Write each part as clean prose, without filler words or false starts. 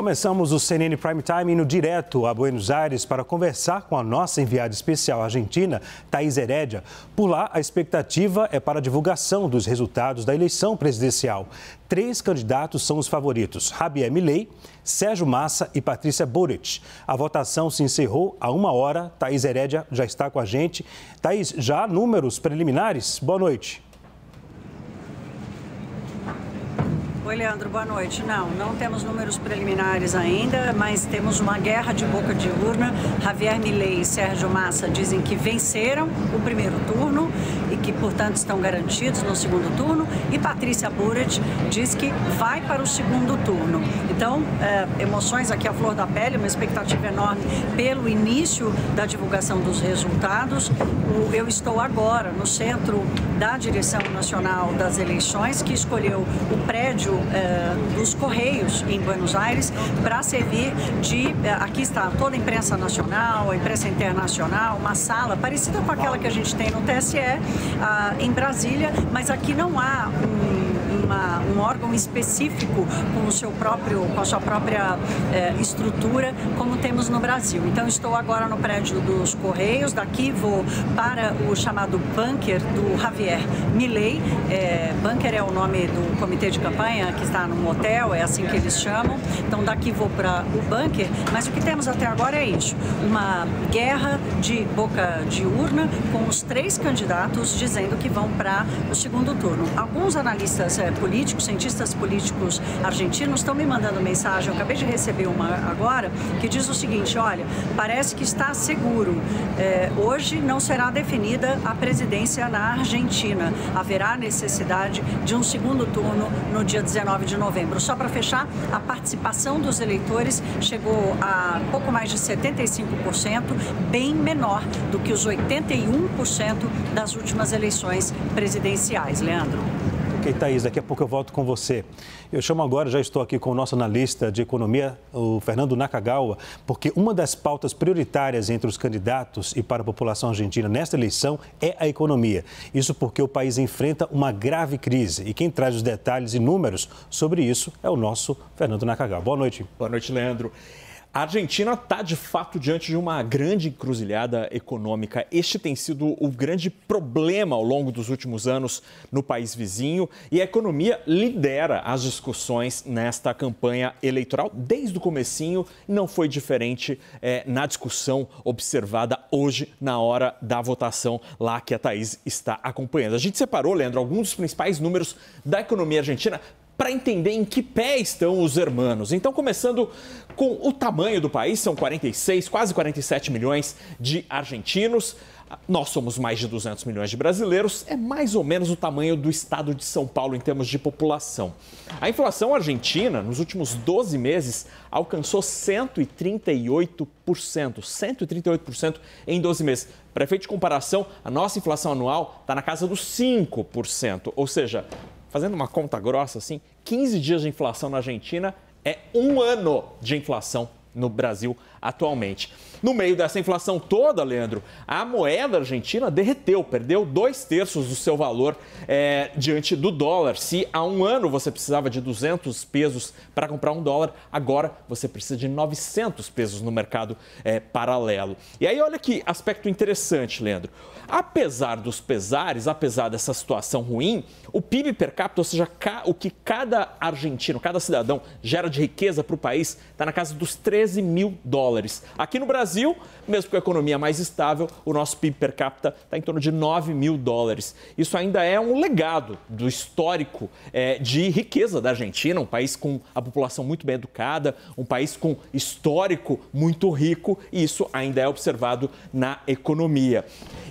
Começamos o CNN Prime Time indo direto a Buenos Aires para conversar com a nossa enviada especial argentina, Thaís Herédia. Por lá, a expectativa é para a divulgação dos resultados da eleição presidencial. 3 candidatos são os favoritos: Javier Milei, Sérgio Massa e Patrícia Bullrich. A votação se encerrou há 1 hora. Thaís Herédia já está com a gente. Thaís, já há números preliminares? Boa noite. Oi, Leandro, boa noite. Não temos números preliminares ainda, mas temos uma guerra de boca de urna. Javier Milei e Sérgio Massa dizem que venceram o primeiro turno e que, portanto, estão garantidos no segundo turno. E Patrícia Bullrich diz que vai para o segundo turno. Então, emoções aqui à flor da pele, uma expectativa enorme pelo início da divulgação dos resultados. Eu estou agora no centro da Direção Nacional das Eleições, que escolheu o prédio dos Correios em Buenos Aires para servir de... aqui está toda a imprensa nacional, a imprensa internacional, uma sala parecida com aquela que a gente tem no TSE em Brasília, mas aqui não há um órgão específico com a sua própria estrutura, como temos no Brasil. Então, estou agora no prédio dos Correios, daqui vou para o chamado bunker do Javier Milei. Bunker é o nome do comitê de campanha, que está num hotel, é assim que eles chamam. Então, daqui vou para o bunker, mas o que temos até agora é isso: uma guerra de boca de urna, com os 3 candidatos dizendo que vão para o segundo turno. Alguns analistas políticos, cientistas políticos argentinos estão me mandando mensagem, eu acabei de receber uma agora, que diz o seguinte: olha, parece que está seguro, hoje não será definida a presidência na Argentina, haverá necessidade de um segundo turno no dia 19 de novembro. Só para fechar, a participação dos eleitores chegou a pouco mais de 75%, bem menor do que os 81% das últimas eleições presidenciais. Leandro. Ok, Thaís, daqui a pouco eu volto com você. Eu chamo agora, já estou aqui com o nosso analista de economia, o Fernando Nakagawa, porque uma das pautas prioritárias entre os candidatos e para a população argentina nesta eleição é a economia. Isso porque o país enfrenta uma grave crise. E quem traz os detalhes e números sobre isso é o nosso Fernando Nakagawa. Boa noite. Boa noite, Leandro. A Argentina está, de fato, diante de uma grande encruzilhada econômica. Este tem sido o grande problema ao longo dos últimos anos no país vizinho, e a economia lidera as discussões nesta campanha eleitoral. Desde o comecinho, não foi diferente na discussão observada hoje, na hora da votação lá que a Thaís está acompanhando. A gente separou, Leandro, alguns dos principais números da economia argentina para entender em que pé estão os hermanos. Então, começando com o tamanho do país, são 46, quase 47 milhões de argentinos. Nós somos mais de 200 milhões de brasileiros, é mais ou menos o tamanho do estado de São Paulo em termos de população. A inflação argentina, nos últimos 12 meses, alcançou 138%. 138% em 12 meses. Para efeito de comparação, a nossa inflação anual está na casa dos 5%, ou seja, fazendo uma conta grossa assim, 15 dias de inflação na Argentina é 1 ano de inflação no Brasil atualmente. No meio dessa inflação toda, Leandro, a moeda argentina derreteu, perdeu 2/3 do seu valor diante do dólar. Se há 1 ano você precisava de 200 pesos para comprar $1, agora você precisa de 900 pesos no mercado paralelo. E aí olha que aspecto interessante, Leandro. Apesar dos pesares, apesar dessa situação ruim, o PIB per capita, ou seja, o que cada argentino, cada cidadão gera de riqueza para o país, está na casa dos $13 mil. Aqui no Brasil, mesmo com a economia mais estável, o nosso PIB per capita está em torno de $9 mil. Isso ainda é um legado do histórico de riqueza da Argentina, um país com a população muito bem educada, um país com histórico muito rico, e isso ainda é observado na economia.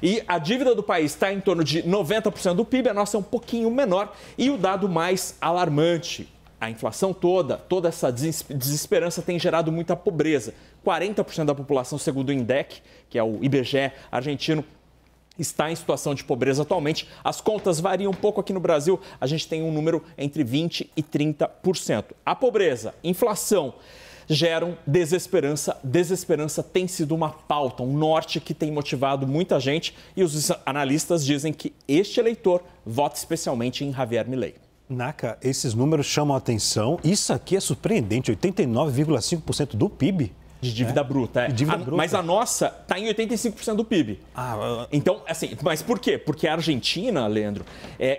E a dívida do país está em torno de 90% do PIB, a nossa é um pouquinho menor. E o dado mais alarmante: a inflação toda essa desesperança tem gerado muita pobreza. 40% da população, segundo o INDEC, que é o IBGE argentino, está em situação de pobreza atualmente. As contas variam um pouco aqui no Brasil, a gente tem um número entre 20% e 30%. A pobreza, inflação, geram desesperança. Desesperança tem sido uma pauta, um norte que tem motivado muita gente, e os analistas dizem que este eleitor vota especialmente em Javier Milei. Naka, esses números chamam a atenção. Isso aqui é surpreendente, 89,5% do PIB. De dívida bruta, De dívida bruta. Mas a nossa está em 85% do PIB. Então, assim, mas por quê? Porque a Argentina, Leandro,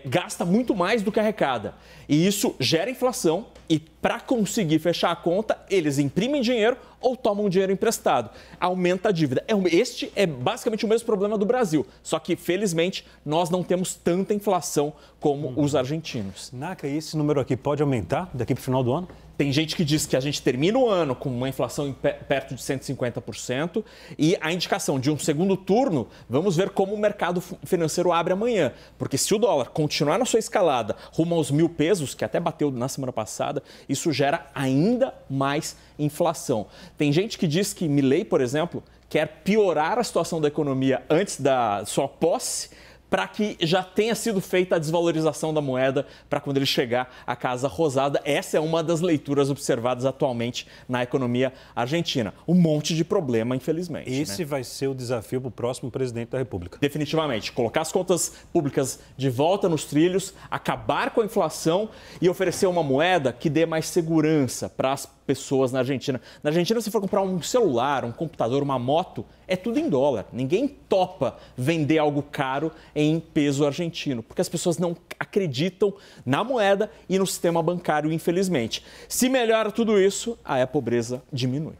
gasta muito mais do que arrecada. E isso gera inflação e, para conseguir fechar a conta, eles imprimem dinheiro ou tomam dinheiro emprestado. Aumenta a dívida. Este é basicamente o mesmo problema do Brasil. Só que, felizmente, nós não temos tanta inflação como os argentinos. Naka, e esse número aqui pode aumentar daqui para o final do ano? Tem gente que diz que a gente termina o ano com uma inflação perto de 150% e a indicação de um segundo turno, vamos ver como o mercado financeiro abre amanhã. Porque se o dólar continuar na sua escalada rumo aos 1.000 pesos, que até bateu na semana passada, isso gera ainda mais inflação. Tem gente que diz que Milei, por exemplo, quer piorar a situação da economia antes da sua posse, para que já tenha sido feita a desvalorização da moeda para quando ele chegar à Casa Rosada. Essa é uma das leituras observadas atualmente na economia argentina. Um monte de problema, infelizmente. Esse vai ser o desafio para o próximo presidente da República. Definitivamente. Colocar as contas públicas de volta nos trilhos, acabar com a inflação e oferecer uma moeda que dê mais segurança para as pessoas na Argentina. Na Argentina, se for comprar um celular, um computador, uma moto, é tudo em dólar. Ninguém topa vender algo caro em peso argentino, porque as pessoas não acreditam na moeda e no sistema bancário, infelizmente. Se melhora tudo isso, aí a pobreza diminui.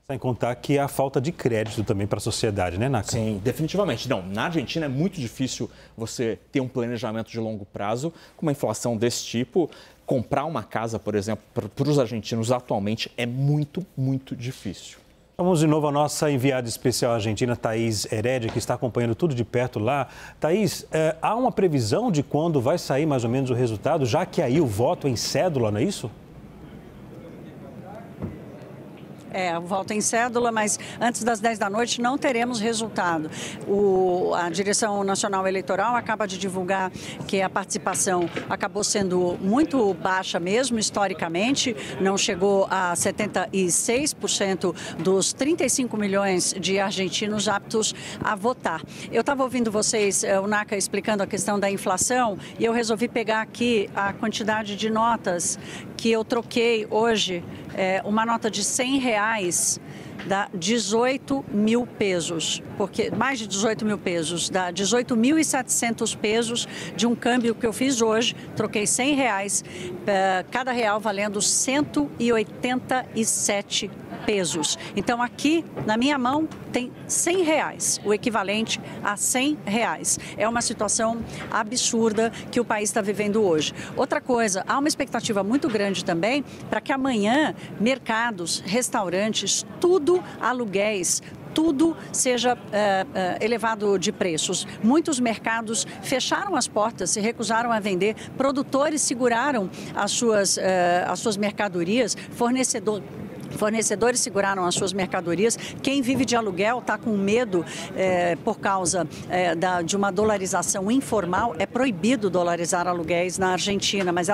Sem contar que há falta de crédito também para a sociedade, né, Naka? Sim, definitivamente. Não, na Argentina é muito difícil você ter um planejamento de longo prazo com uma inflação desse tipo. Comprar uma casa, por exemplo, para os argentinos atualmente é muito, muito difícil. Vamos de novo à nossa enviada especial argentina, Thaís Herédia, que está acompanhando tudo de perto lá. Thaís, há uma previsão de quando vai sair mais ou menos o resultado, já que aí o voto é em cédula, não é isso? O voto em cédula, mas antes das 10 da noite não teremos resultado. A Direção Nacional Eleitoral acaba de divulgar que a participação acabou sendo muito baixa mesmo, historicamente, não chegou a 76% dos 35 milhões de argentinos aptos a votar. Eu estava ouvindo vocês, o Naka, explicando a questão da inflação e eu resolvi pegar aqui a quantidade de notas que eu troquei hoje, uma nota de R$100 dá 18 mil pesos, porque mais de 18 mil pesos, dá 18.700 pesos de um câmbio que eu fiz hoje, troquei R$100, cada real valendo 187 pesos. Então aqui na minha mão tem R$100, o equivalente a R$100. É uma situação absurda que o país está vivendo hoje. Outra coisa, há uma expectativa muito grande também para que amanhã mercados, restaurantes, tudo, aluguéis, tudo seja elevado de preços. Muitos mercados fecharam as portas, se recusaram a vender, produtores seguraram as suas mercadorias, fornecedores seguraram as suas mercadorias. Quem vive de aluguel está com medo por causa de uma dolarização informal. É proibido dolarizar aluguéis na Argentina, mas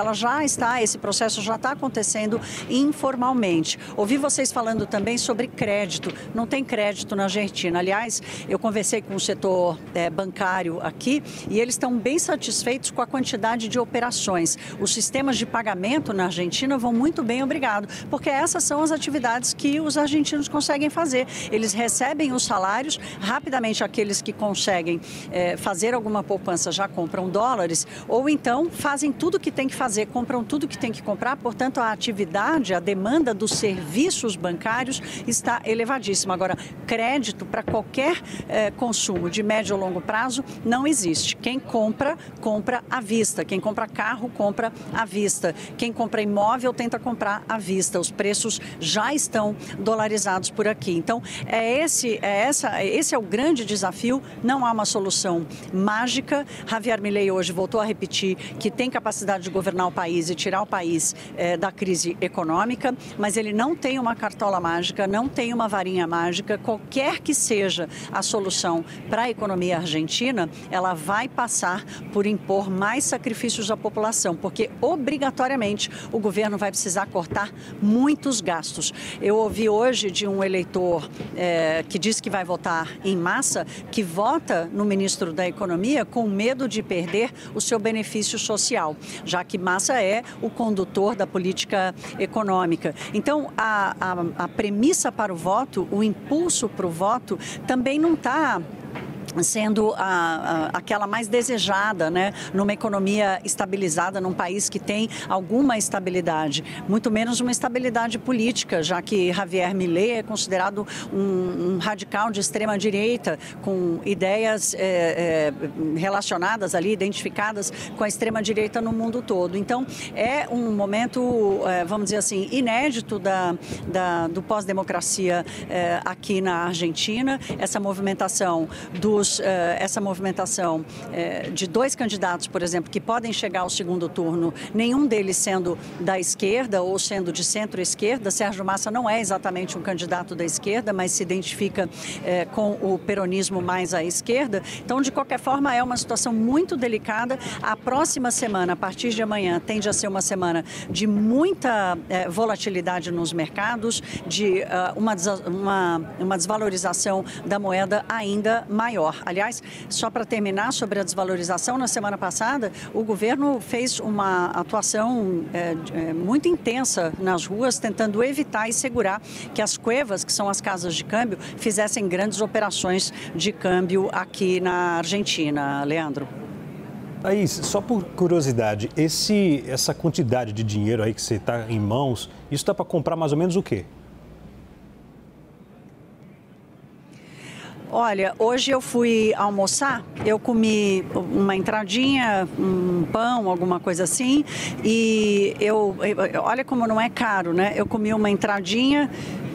esse processo já está acontecendo informalmente. Ouvi vocês falando também sobre crédito. Não tem crédito na Argentina. Aliás, eu conversei com o setor bancário aqui e eles estão bem satisfeitos com a quantidade de operações. Os sistemas de pagamento na Argentina vão muito bem, obrigado, porque essas são as atividades que os argentinos conseguem fazer. Eles recebem os salários, rapidamente aqueles que conseguem fazer alguma poupança já compram dólares, ou então fazem tudo o que tem que fazer, compram tudo que tem que comprar, portanto a atividade, a demanda dos serviços bancários está elevadíssima. Agora, crédito para qualquer consumo de médio ou longo prazo não existe. Quem compra, compra à vista. Quem compra carro, compra à vista. Quem compra imóvel, tenta comprar à vista. Os preços já estão dolarizados por aqui. Então, esse é o grande desafio. Não há uma solução mágica. Javier Milei hoje voltou a repetir que tem capacidade de governar o país e tirar o país da crise econômica, mas ele não tem uma cartola mágica, não tem uma varinha mágica. Qualquer que seja a solução para a economia argentina, ela vai passar por impor mais sacrifícios à população, porque obrigatoriamente o governo vai precisar cortar muitos gastos. isso. Eu ouvi hoje de um eleitor que diz que vai votar em massa, que vota no ministro da Economia com medo de perder o seu benefício social, já que Massa é o condutor da política econômica. Então, a premissa para o voto, o impulso para o voto, também não está sendo aquela mais desejada, né, numa economia estabilizada, num país que tem alguma estabilidade, muito menos uma estabilidade política, já que Javier Milei é considerado um radical de extrema direita, com ideias relacionadas ali, identificadas com a extrema direita no mundo todo. Então, é um momento, vamos dizer assim, inédito do pós-democracia aqui na Argentina, essa movimentação de dois candidatos, por exemplo, que podem chegar ao segundo turno, nenhum deles sendo da esquerda ou sendo de centro-esquerda. Sérgio Massa não é exatamente um candidato da esquerda, mas se identifica com o peronismo mais à esquerda. Então, de qualquer forma, é uma situação muito delicada. A próxima semana, a partir de amanhã, tende a ser uma semana de muita volatilidade nos mercados, de uma desvalorização da moeda ainda maior. Aliás, só para terminar sobre a desvalorização, na semana passada o governo fez uma atuação muito intensa nas ruas, tentando evitar e segurar que as cuevas, que são as casas de câmbio, fizessem grandes operações de câmbio aqui na Argentina. Leandro. Thaís, só por curiosidade, essa quantidade de dinheiro aí que você está em mãos, isso dá para comprar mais ou menos o quê? Olha, hoje eu fui almoçar, eu comi uma entradinha, um pão, alguma coisa assim, e olha como não é caro, né? Eu comi uma entradinha,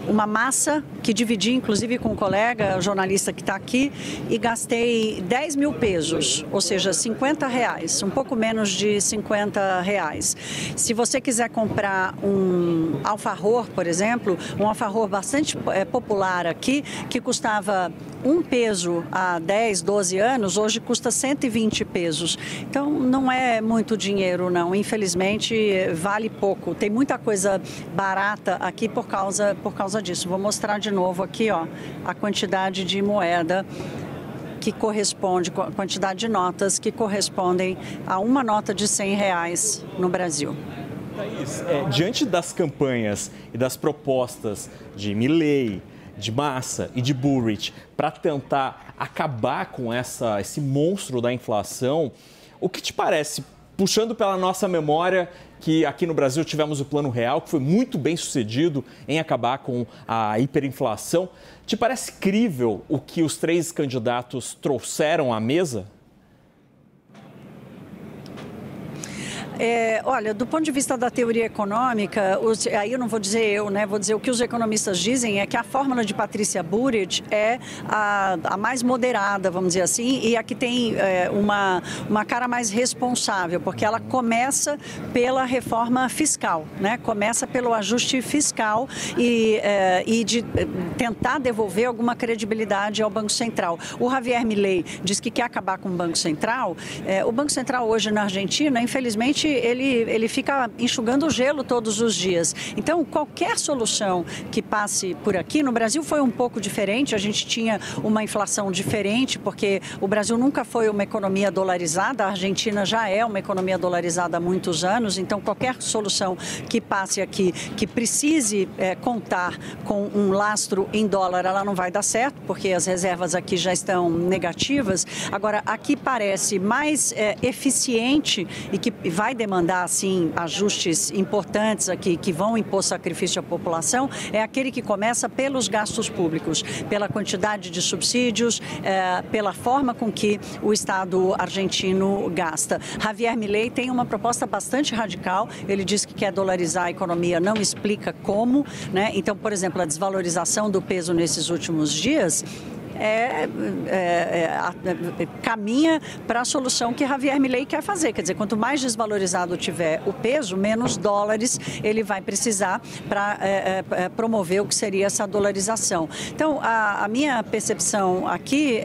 uma massa que dividi inclusive com um colega, jornalista que está aqui, e gastei 10 mil pesos, ou seja, R$50, um pouco menos de R$50. Se você quiser comprar um alfajor, por exemplo, um alfajor bastante popular aqui, que custava um peso há 10, 12 anos, hoje custa 120 pesos. Então, não é muito dinheiro, não. Infelizmente, vale pouco. Tem muita coisa barata aqui por causa disso. Vou mostrar de novo aqui, ó, a quantidade de moeda que corresponde, a quantidade de notas que correspondem a uma nota de R$100 no Brasil. Thaís, diante das campanhas e das propostas de Milei, de Massa e de Burrich para tentar acabar com esse monstro da inflação, o que te parece, puxando pela nossa memória, que aqui no Brasil tivemos o Plano Real, que foi muito bem sucedido em acabar com a hiperinflação, te parece crível o que os três candidatos trouxeram à mesa? Olha, do ponto de vista da teoria econômica, aí eu não vou dizer eu, né? Vou dizer o que os economistas dizem é que a fórmula de Patrícia Burrich é a mais moderada, vamos dizer assim, e a que tem uma cara mais responsável, porque ela começa pela reforma fiscal, né? Começa pelo ajuste fiscal e de tentar devolver alguma credibilidade ao Banco Central. O Javier Milei diz que quer acabar com o Banco Central. O Banco Central hoje na Argentina, infelizmente, ele fica enxugando o gelo todos os dias. Então, qualquer solução que passe por aqui, no Brasil foi um pouco diferente, a gente tinha uma inflação diferente, porque o Brasil nunca foi uma economia dolarizada, a Argentina já é uma economia dolarizada há muitos anos, então qualquer solução que passe aqui, que precise contar com um lastro em dólar, ela não vai dar certo, porque as reservas aqui já estão negativas. Agora, aqui parece mais eficiente e que vai demandar, assim, ajustes importantes aqui, que vão impor sacrifício à população, é aquele que começa pelos gastos públicos, pela quantidade de subsídios, pela forma com que o Estado argentino gasta. Javier Milei tem uma proposta bastante radical, ele diz que quer dolarizar a economia, não explica como, né? Então, por exemplo, a desvalorização do peso nesses últimos dias caminha para a solução que Javier Milei quer fazer. Quer dizer, quanto mais desvalorizado tiver o peso, menos dólares ele vai precisar para promover o que seria essa dolarização. Então, a minha percepção aqui,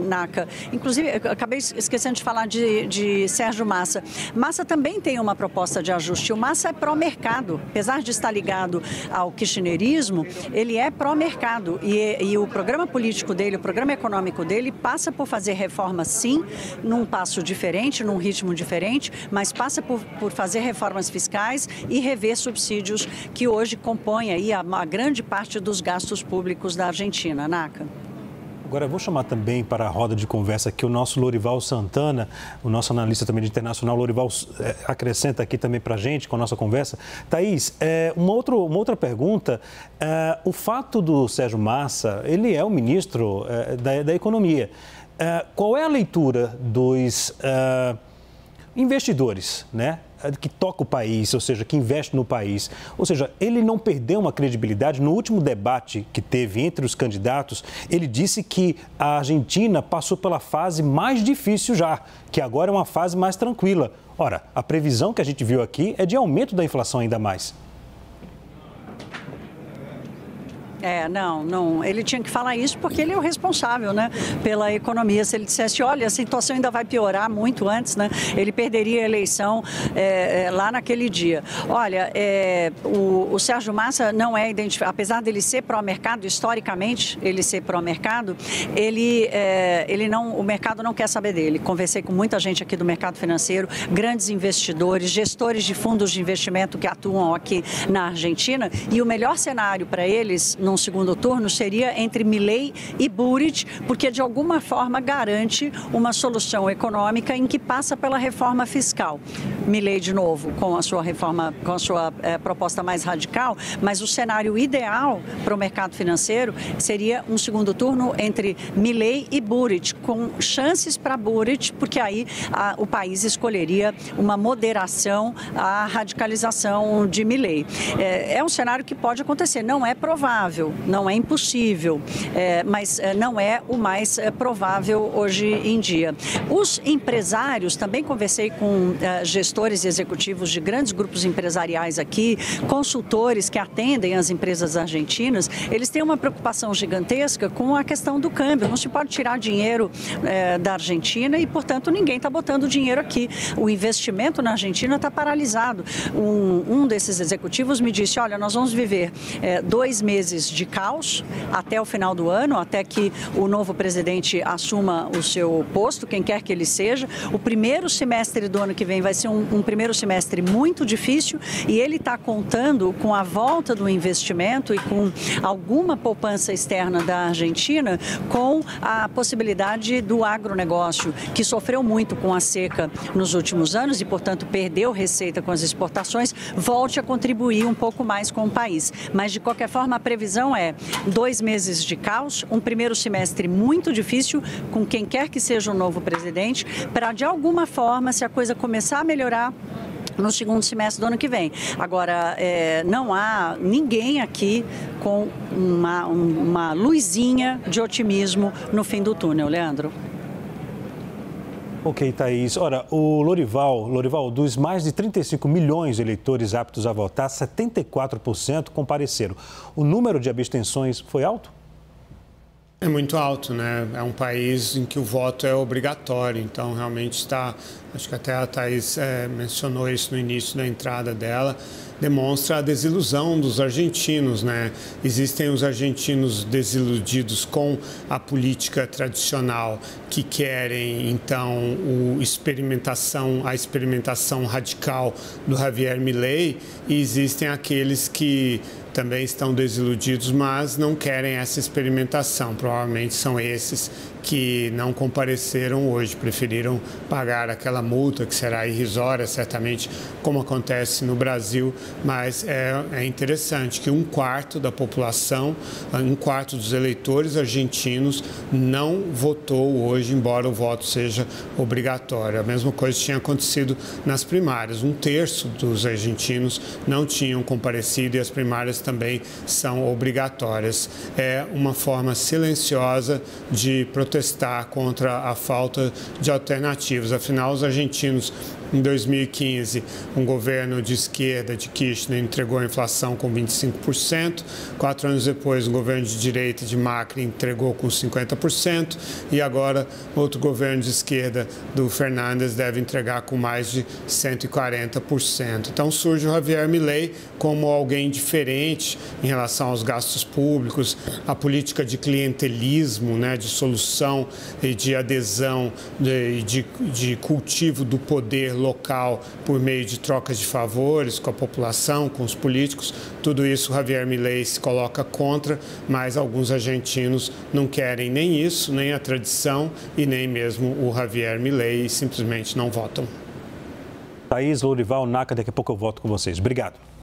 Naka, inclusive, eu acabei esquecendo de falar de Sérgio Massa. Massa também tem uma proposta de ajuste. O Massa é pró-mercado. Apesar de estar ligado ao kirchnerismo, ele é pró-mercado. E o programa político dele, o programa econômico dele, passa por fazer reformas, sim, num passo diferente, num ritmo diferente, mas passa por fazer reformas fiscais e rever subsídios que hoje compõem aí a grande parte dos gastos públicos da Argentina. Naka. Agora, eu vou chamar também para a roda de conversa aqui o nosso Lorival Santana, o nosso analista também de internacional. Lorival acrescenta aqui também para a gente, com a nossa conversa. Thaís, uma outra pergunta. O fato do Sérgio Massa, ele é o ministro da Economia. Qual é a leitura dos investidores, né? Que toca o país, ou seja, que investe no país. Ou seja, ele não perdeu uma credibilidade. No último debate que teve entre os candidatos, ele disse que a Argentina passou pela fase mais difícil já, que agora é uma fase mais tranquila. Ora, a previsão que a gente viu aqui é de aumento da inflação ainda mais. Não, ele tinha que falar isso porque ele é o responsável, né, pela economia. Se ele dissesse, olha, a situação ainda vai piorar muito antes, né, ele perderia a eleição lá naquele dia. Olha, o Sérgio Massa não é identificado, apesar dele ser pró-mercado, historicamente ele ser pró-mercado, o mercado não quer saber dele. Conversei com muita gente aqui do mercado financeiro, grandes investidores, gestores de fundos de investimento que atuam aqui na Argentina, e o melhor cenário para eles num segundo turno seria entre Milei e Buric, porque de alguma forma garante uma solução econômica em que passa pela reforma fiscal. Milei, de novo, com a sua reforma, com a sua proposta mais radical, mas o cenário ideal para o mercado financeiro seria um segundo turno entre Milei e Buric, com chances para Buric, porque aí o país escolheria uma moderação à radicalização de Milei. É um cenário que pode acontecer, não é provável. Não é impossível, mas não é o mais provável hoje em dia. Os empresários, também conversei com gestores e executivos de grandes grupos empresariais aqui, consultores que atendem as empresas argentinas, eles têm uma preocupação gigantesca com a questão do câmbio. Não se pode tirar dinheiro da Argentina e, portanto, ninguém está botando dinheiro aqui. O investimento na Argentina está paralisado. Um desses executivos me disse, olha, nós vamos viver 2 meses de caos até o final do ano, até que o novo presidente assuma o seu posto, quem quer que ele seja. O primeiro semestre do ano que vem vai ser um primeiro semestre muito difícil e ele está contando com a volta do investimento e com alguma poupança externa da Argentina, com a possibilidade do agronegócio, que sofreu muito com a seca nos últimos anos e, portanto, perdeu receita com as exportações, volte a contribuir um pouco mais com o país. Mas, de qualquer forma, a previsão é 2 meses de caos, um primeiro semestre muito difícil, com quem quer que seja o novo presidente, para, de alguma forma, se a coisa começar a melhorar, no segundo semestre do ano que vem. Agora, não há ninguém aqui com uma luzinha de otimismo no fim do túnel, Leandro. Ok, Thaís. Ora, o Lorival, dos mais de 35 milhões de eleitores aptos a votar, 74% compareceram. O número de abstenções foi alto? É muito alto, né? É um país em que o voto é obrigatório, então realmente está, acho que até a Thaís mencionou isso no início da entrada dela, demonstra a desilusão dos argentinos, né? Existem os argentinos desiludidos com a política tradicional, que querem, então, a experimentação radical do Javier Milei, e existem aqueles que também estão desiludidos, mas não querem essa experimentação. Provavelmente são esses que não compareceram hoje, preferiram pagar aquela multa, que será irrisória, certamente, como acontece no Brasil, mas é interessante que 1/4 da população, 1/4 dos eleitores argentinos não votou hoje, embora o voto seja obrigatório. A mesma coisa tinha acontecido nas primárias. 1/3 dos argentinos não tinham comparecido e as primárias também são obrigatórias. É uma forma silenciosa de protestar contra a falta de alternativas. Afinal, os argentinos, em 2015, um governo de esquerda, de Kirchner, entregou a inflação com 25%. 4 anos depois, um governo de direita, de Macri, entregou com 50%. E agora, outro governo de esquerda, do Fernandes, deve entregar com mais de 140%. Então, surge o Javier Milei como alguém diferente em relação aos gastos públicos, a política de clientelismo, né, de solução e de adesão, de cultivo do poder local por meio de trocas de favores com a população, com os políticos. Tudo isso o Javier Milei se coloca contra, mas alguns argentinos não querem nem isso, nem a tradição e nem mesmo o Javier Milei e simplesmente não votam. Thaís, Lourival, Naca, daqui a pouco eu volto com vocês. Obrigado.